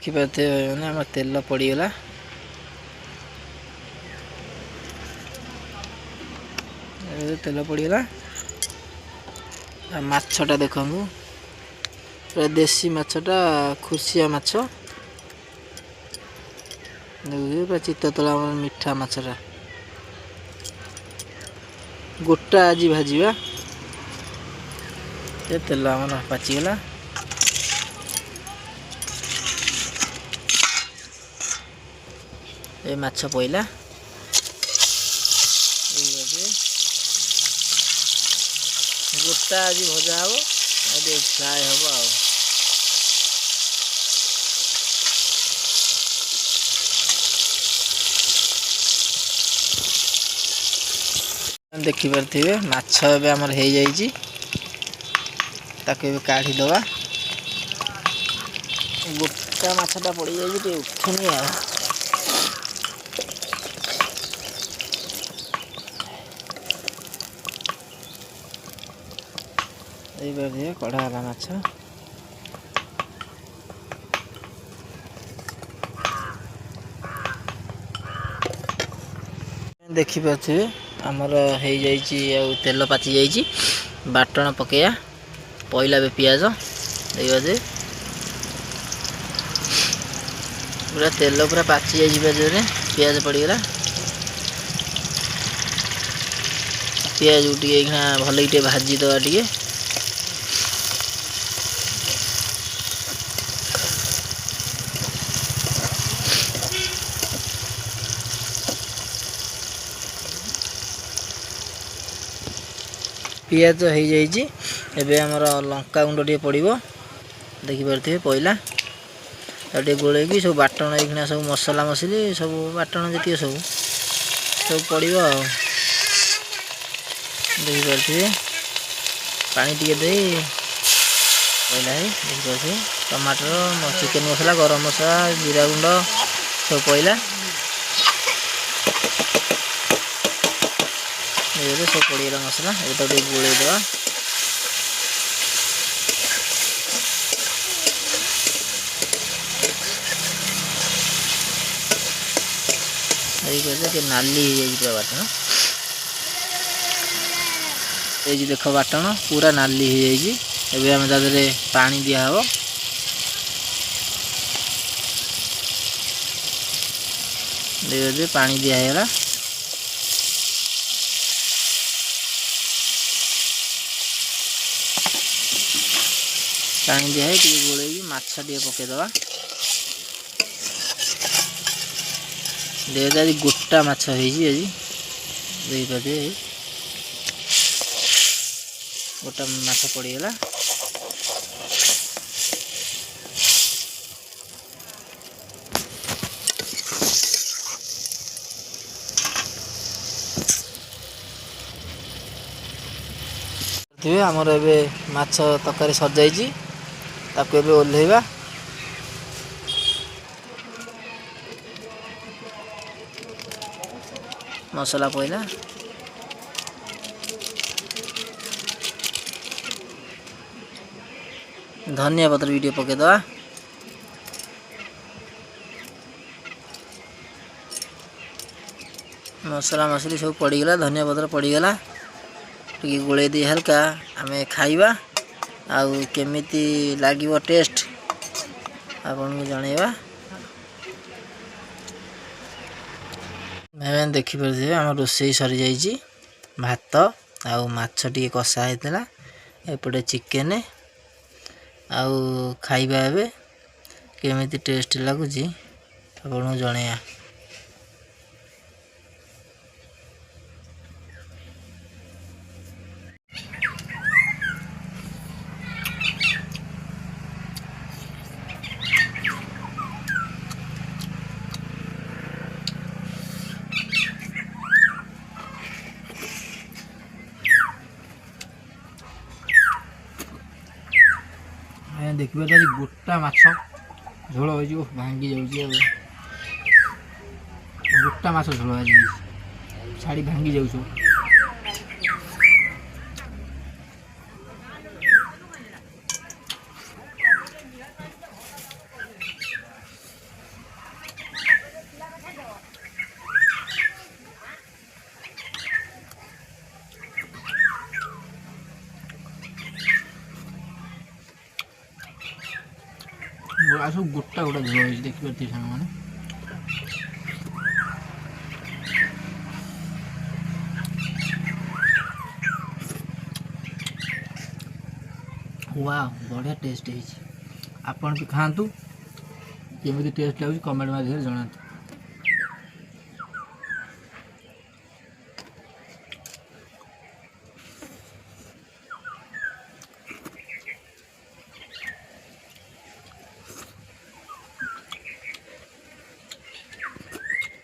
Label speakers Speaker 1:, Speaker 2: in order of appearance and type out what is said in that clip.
Speaker 1: देखिपारे मैंने आम तेल पड़गला तेल पड़गला माछटा देखु पूरा देसी माछटा खुसिया माछ पूरा चित्त तला मीठा माछटा गोटा आज भाजवा तेल आम पाचिगला ये माछ पइला गोटा आज भजा हम फ्राए हम देखिपारे माछ ए आमर हो जाइए काढ़ीदवा गोटा माछटा पड़ जाइए उठुनी कड़ा वाला माछ देखिपारे आमर हो जाइए तेल पाचि जाइए बाटण पकया पइला बे पियाज देखिए पूरा तेल पूरा पाचि जाइए जोरे पियाज पड़गला पियाज टे भल टे भाजीदवा टे पियाज हो जाइए एबे आमर लंका गुंड टे पड़ो देखिपारे पइला टे गोल सब बाटण ये सब मसला मसली सब बाटण जी सब पड़ो देखिपारे पानी टे दे पइला देखिपारे टमाटर चिकेन मसला गरम मसला जीरा गुंड सब पइला ये सब पड़गला मसला ये तो गोल दवा नाली पूरा बाटण ये देख बाटण पूरा नाली हो जाइए आम तादे पानी दिहब देखिए पानी दिहगला पानी दिहे टे गोल माछ टे पकईदवा देखिए आज गोटा माछ देखिपारे गोटा माछ पड़गला आमर ए माछ तकारी सजाई ताको एबे ओल्हेबा मसला पइला धनिया पत्र भी पकईदवा मसला मसली सब पड़गला धनिया पत्र पड़गला टे गोले दी हल्का आम खाइबा आउ केमिति लागिवो टेस्ट आपन को जणेबा मैं देखिपारे आम रोसई सरी जाइए भात आउ माछ टी कषा होता एपटे चिकेन आउ खाइबा एबे केमिति टेस्ट लगुच आपन को जणेया देखिए गोटा माछ झोल हो भांगी जाऊँ गोटा माछ झोल आज छाड़ी भांगी जाऊँ सब गोटा गोटा झोल हो देखिए सांग मैंने वाह बढ़िया टेस्ट है। आपन भी खातु केमी टेस्ट लगे कमेंट माध्यम जनातु।